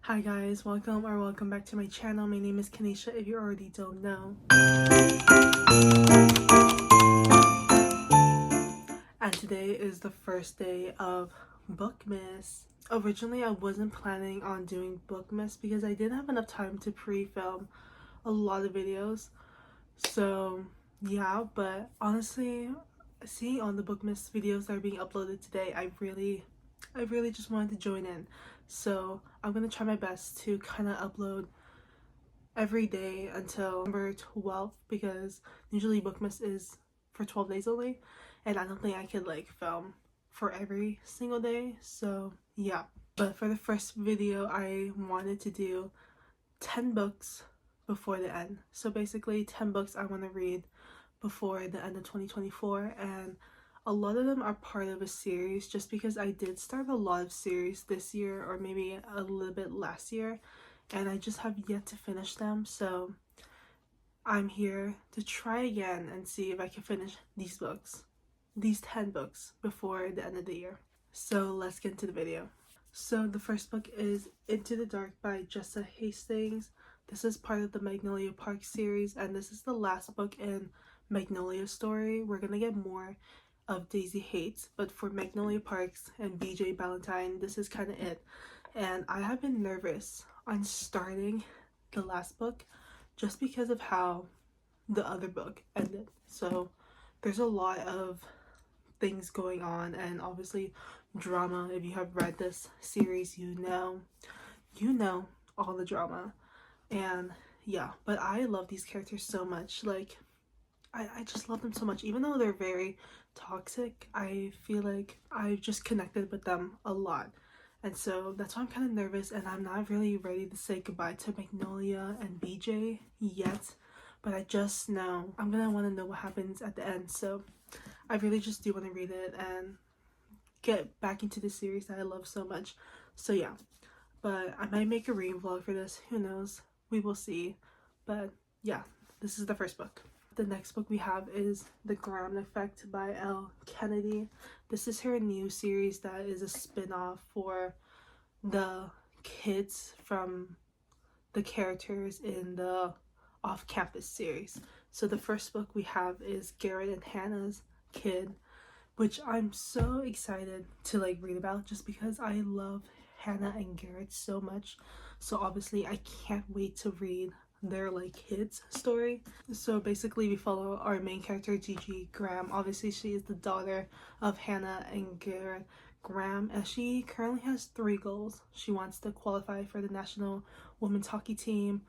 Hi guys, welcome back to my channel. My name is Kanisha if you already don't know. And today is the first day of Bookmas. Originally I wasn't planning on doing Bookmas because I didn't have enough time to pre-film a lot of videos. So yeah, but honestly, seeing all the Bookmas videos that are being uploaded today, I really just wanted to join in. So I'm gonna try my best to kind of upload every day until November 12th, because usually Bookmas is for 12 days only, and I don't think I could like film for every single day. So yeah, but for the first video I wanted to do 10 books before the end. So basically 10 books I want to read before the end of 2024, and a lot of them are part of a series just because I did start a lot of series this year, or maybe a little bit last year, and I just have yet to finish them. So I'm here to try again and see if I can finish these 10 books before the end of the year. So let's get into the video. So the first book is Into the Dark by Jessa Hastings. This is part of the Magnolia Park series, and this is the last book in Magnolia's story. We're gonna get more of Daisy Hates, but for Magnolia Parks and BJ Ballantyne, this is kind of it. And I have been nervous on starting the last book just because of how the other book ended. So there's a lot of things going on, and obviously drama. If you have read this series, you know all the drama. And yeah, but I love these characters so much. Like I just love them so much. Even though they're very toxic, I feel like I've just connected with them a lot. And so that's why I'm kind of nervous, and I'm not really ready to say goodbye to Magnolia and BJ yet. But I just know I'm gonna want to know what happens at the end. So I really just do want to read it and get back into the series that I love so much. So yeah, but I might make a reading vlog for this. Who knows? We will see. But yeah, this is the first book. The next book we have is The Graham Effect by Elle Kennedy. This is her new series that is a spin-off for the kids from the characters in the off-campus series. So the first book we have is Garrett and Hannah's Kid, which I'm so excited to like read about just because I love Hannah and Garrett so much. So obviously I can't wait to read their like kids story. So basically we follow our main character Gigi Graham. Obviously she is the daughter of Hannah and Garrett Graham, and she currently has 3 goals. She wants to qualify for the national women's hockey team,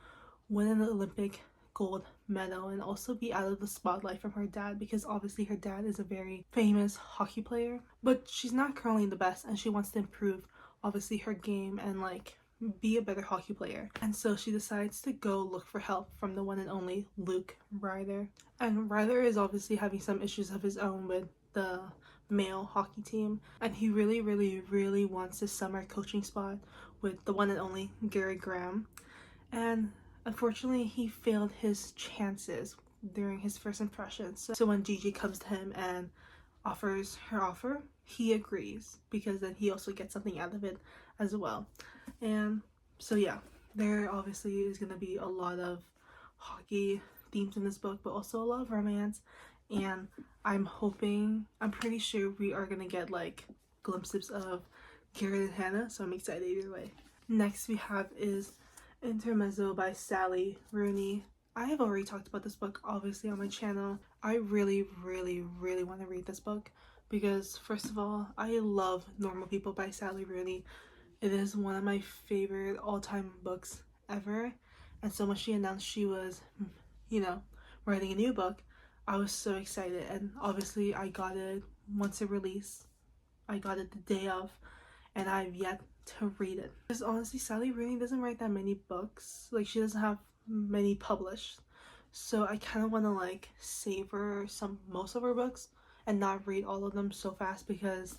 win an Olympic gold medal, and also be out of the spotlight from her dad, because obviously her dad is a very famous hockey player, but she's not currently the best, and she wants to improve obviously her game and like be a better hockey player. And so she decides to go look for help from the one and only Luke Ryder. And Ryder is obviously having some issues of his own with the male hockey team, and he really wants this summer coaching spot with the one and only Gary Graham. And unfortunately he failed his chances during his first impressions. So when Gigi comes to him and offers her offer, he agrees, because then he also gets something out of it as well. And so yeah, there obviously is going to be a lot of hockey themes in this book, but also a lot of romance. And I'm pretty sure we are going to get like glimpses of Garrett and Hannah, so I'm excited either way. Next we have is Intermezzo by Sally Rooney. I have already talked about this book obviously on my channel. I really want to read this book because first of all, I love Normal People by Sally Rooney. It is one of my favorite all-time books ever, and so when she announced she was, writing a new book, I was so excited. And obviously I got it once it released. I got it the day of, and I've yet to read it. Because honestly, Sally Rooney doesn't write that many books. Like, she doesn't have many published. So I kind of want to like savor most of her books and not read all of them so fast, because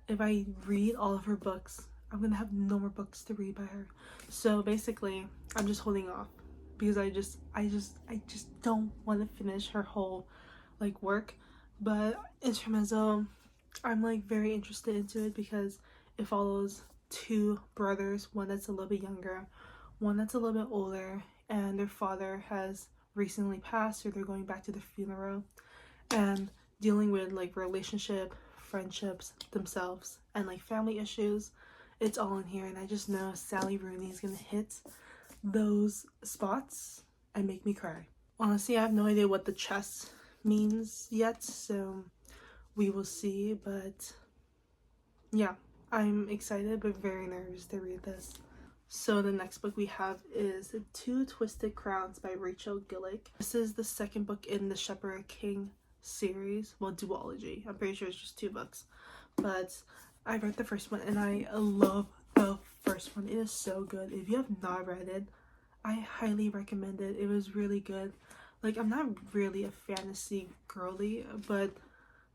if I read all of her books, I'm gonna have no more books to read by her. So basically, I'm just holding off because I just don't want to finish her whole like work. But Intermezzo, I'm like very interested into it because it follows two brothers, one that's a little bit younger, one that's a little bit older, and their father has recently passed, or they're going back to the funeral, and dealing with like relationship, friendships themselves, and like family issues. It's all in here, and I just know Sally Rooney is gonna hit those spots and make me cry. Honestly, I have no idea what the chest means yet, so we will see, but yeah, I'm excited but very nervous to read this. So the next book we have is Two Twisted Crowns by Rachel Gillick. This is the second book in the Shepherd King series, well, duology. I'm pretty sure it's just 2 books, but I read the first one and I love the first one. It is so good. If you have not read it, I highly recommend it. It was really good. Like, I'm not really a fantasy girly, but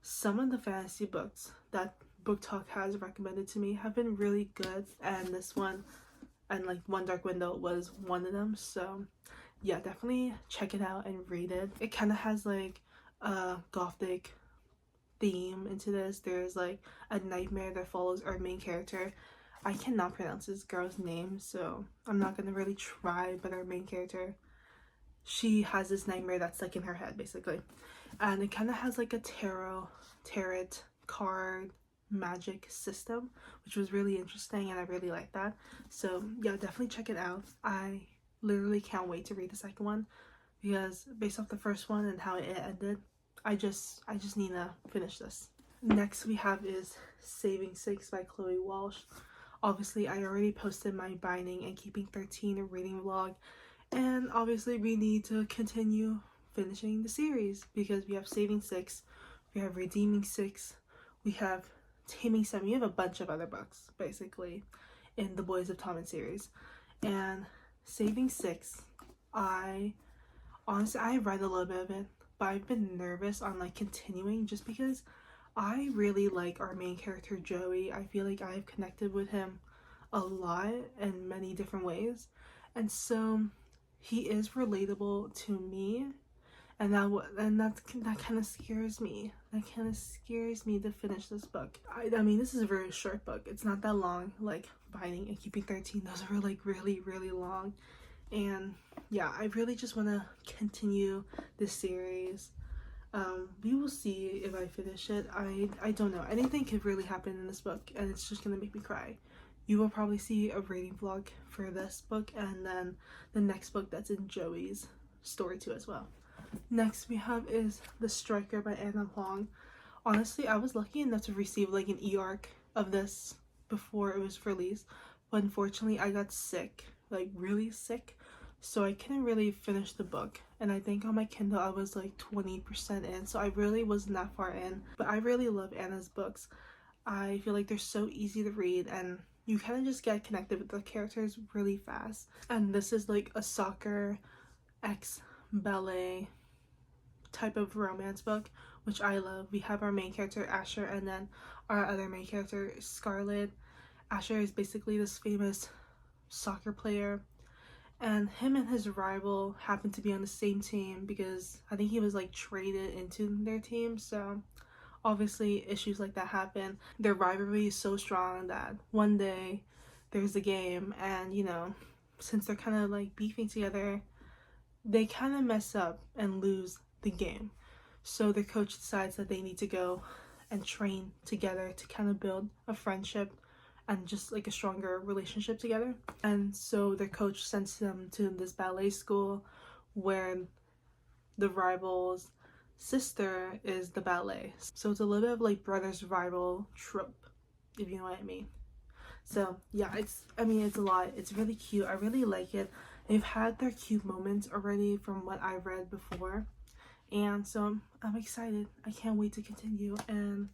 some of the fantasy books that Booktok has recommended to me have been really good, and this one and like One Dark Window was one of them. So yeah, definitely check it out and read it. It kind of has like a gothic theme into this. There's like a nightmare that follows our main character. I cannot pronounce this girl's name, so I'm not gonna really try, but our main character, she has this nightmare that's like in her head basically, and it kind of has like a tarot card magic system, which was really interesting, and I really like that. So yeah, definitely check it out. I literally can't wait to read the second one, because based off the first one and how it ended, I just need to finish this. Next we have is Saving Six by Chloe Walsh. Obviously, I already posted my Binding and Keeping 13 reading vlog, and obviously we need to continue finishing the series, because we have Saving Six, we have Redeeming Six, we have Taming Seven, we have a bunch of other books basically in the Boys of Tommen series. And Saving Six, I read a little bit of it, but I've been nervous on like continuing, just because I really like our main character Joey. I feel like I've connected with him a lot in many different ways, and so he is relatable to me, and that kind of scares me. That kind of scares me to finish this book. I mean, this is a very short book. It's not that long. Like Binding and Keeping 13, those are like really long. And yeah, I really just want to continue this series. We will see if I finish it. I don't know. Anything could really happen in this book, and it's just gonna make me cry. You will probably see a reading vlog for this book, and then the next book that's in Joey's story too as well. Next we have is The Striker by Anna Huang. Honestly, I was lucky enough to receive like an e-arc of this before it was released, but unfortunately I got sick, like really sick, so I couldn't really finish the book. And I think on my Kindle I was like 20% in, so I really wasn't that far in. But I really love Anna's books. I feel like they're so easy to read, and you kind of just get connected with the characters really fast. And this is like a soccer ex ballet type of romance book, which I love. We have our main character Asher, and then our other main character Scarlett. Asher is basically this famous soccer player, and him and his rival happen to be on the same team because I think he was like traded into their team. So obviously issues like that happen. Their rivalry is so strong that one day there's a game, and you know, since they're kind of like beefing together, they kind of mess up and lose the game. So the coach decides that they need to go and train together to kind of build a friendship and just like a stronger relationship together. And so their coach sends them to this ballet school where the rival's sister is the ballet. So it's a little bit of like brothers rival trope, if you know what I mean. So yeah, it's a lot. It's really cute. I really like it. They've had their cute moments already from what I read before, and so I'm excited. I can't wait to continue. And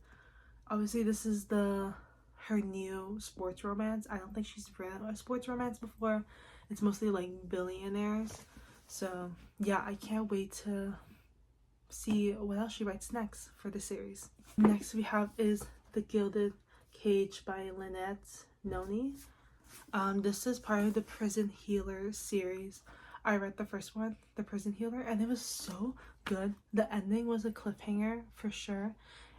obviously this is her new sports romance. I don't think she's read a sports romance before. It's mostly like billionaires. So yeah, I can't wait to see what else she writes next for the series. Next we have is The Gilded Cage by Lynette Noni. This is part of the Prison Healer series. I read the first one, The Prison Healer, and it was so good. The ending was a cliffhanger for sure,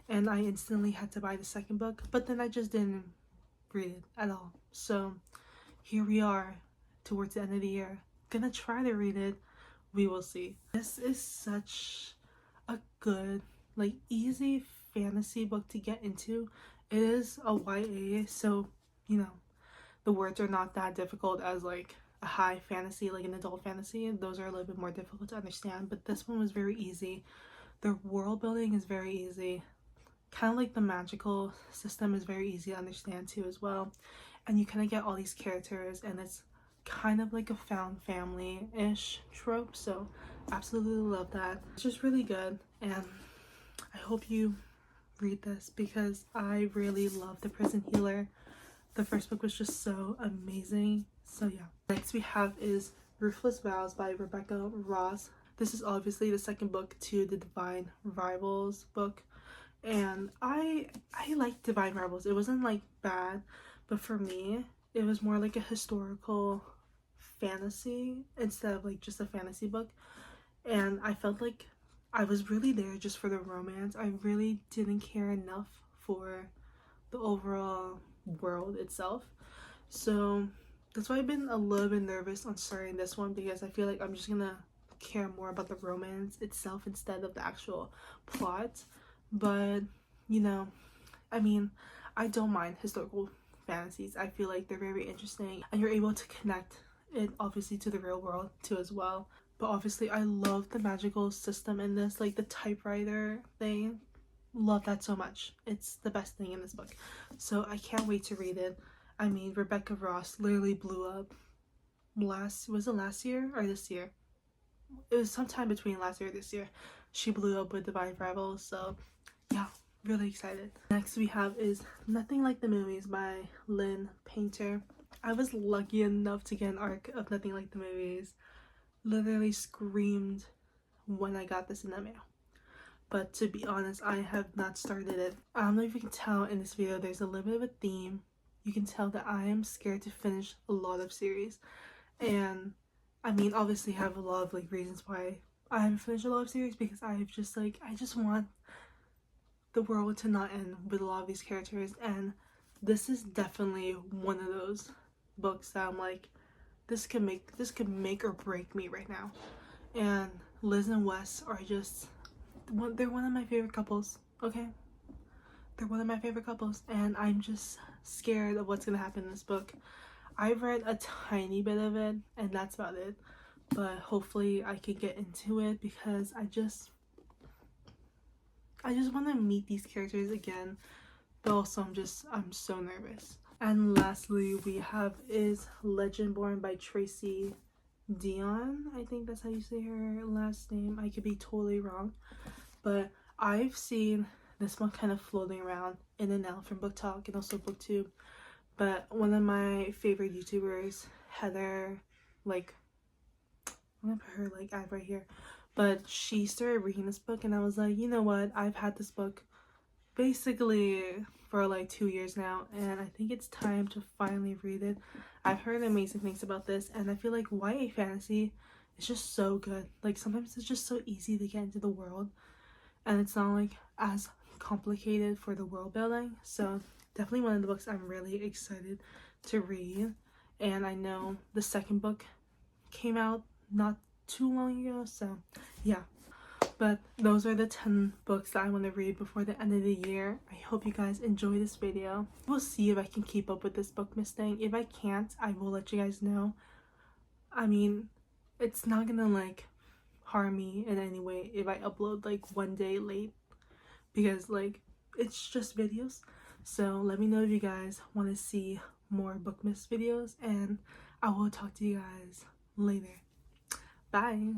and I instantly had to buy the second book, but then I just didn't read it at all. So here we are towards the end of the year. Gonna try to read it. We will see. This is such a good, like, easy fantasy book to get into. It is a YA, so you know the words are not that difficult as like a high fantasy, like an adult fantasy. Those are a little bit more difficult to understand, but this one was very easy. The world building is very easy. Kind of like the magical system is very easy to understand too as well. And you kind of get all these characters, and it's kind of like a found family-ish trope, so absolutely love that. It's just really good, and I hope you read this because I really love The Prison Healer. The first book was just so amazing. So yeah. Next we have is Ruthless Vows by Rebecca Ross. This is obviously the second book to the Divine Rivals book, and I liked Divine Rivals. It wasn't like bad, but for me it was more like a historical fantasy instead of like just a fantasy book, and I felt like I was really there just for the romance. I really didn't care enough for the overall world itself, so that's why I've been a little bit nervous on starting this one, because I feel like I'm just gonna care more about the romance itself instead of the actual plot. But you know, I mean, I don't mind historical fantasies. I feel like they're very interesting, and you're able to connect it obviously to the real world too as well. But obviously I love the magical system in this, like the typewriter thing. Love that so much. It's the best thing in this book, so I can't wait to read it. I mean, Rebecca Ross literally blew up was it last year or this year? It was sometime between last year and this year. She blew up with Divine Rivals, so yeah, really excited. Next we have is Nothing Like the Movies by Lynn Painter. I was lucky enough to get an arc of Nothing Like the Movies. Literally screamed when I got this in the mail. But to be honest, I have not started it. I don't know if you can tell in this video, there's a little bit of a theme. You can tell that I am scared to finish a lot of series. And I mean, obviously I have a lot of like reasons why I haven't finished a lot of series, because I just want the world to not end with a lot of these characters, and this is definitely one of those books that I'm like, this could make or break me right now. And Liz and Wes are just they're one of my favorite couples. Okay, they're one of my favorite couples, and I'm just scared of what's gonna happen in this book. I've read a tiny bit of it, and that's about it, but hopefully I can get into it, because I just want to meet these characters again, but also I'm so nervous. And lastly we have is Legendborn by Tracy Dion. I think that's how you say her last name. I could be totally wrong, but I've seen this one kind of floating around in and out from Booktok and also Booktube. But one of my favorite YouTubers, Heather, like, I'm gonna put her like ad right here, but she started reading this book, and I was like, you know what, I've had this book basically for like 2 years now, and I think it's time to finally read it. I've heard amazing things about this, and I feel like YA fantasy is just so good. Like, sometimes it's just so easy to get into the world, and it's not like as complicated for the world building. So definitely one of the books I'm really excited to read. And I know the second book came out not too long ago, so yeah. But those are the 10 books that I want to read before the end of the year. I hope you guys enjoy this video. We'll see if I can keep up with this Bookmas thing. If I can't, I will let you guys know. I mean, it's not gonna like harm me in any way if I upload like one day late, because like it's just videos. So let me know if you guys want to see more Bookmas videos, and I will talk to you guys later. Bye.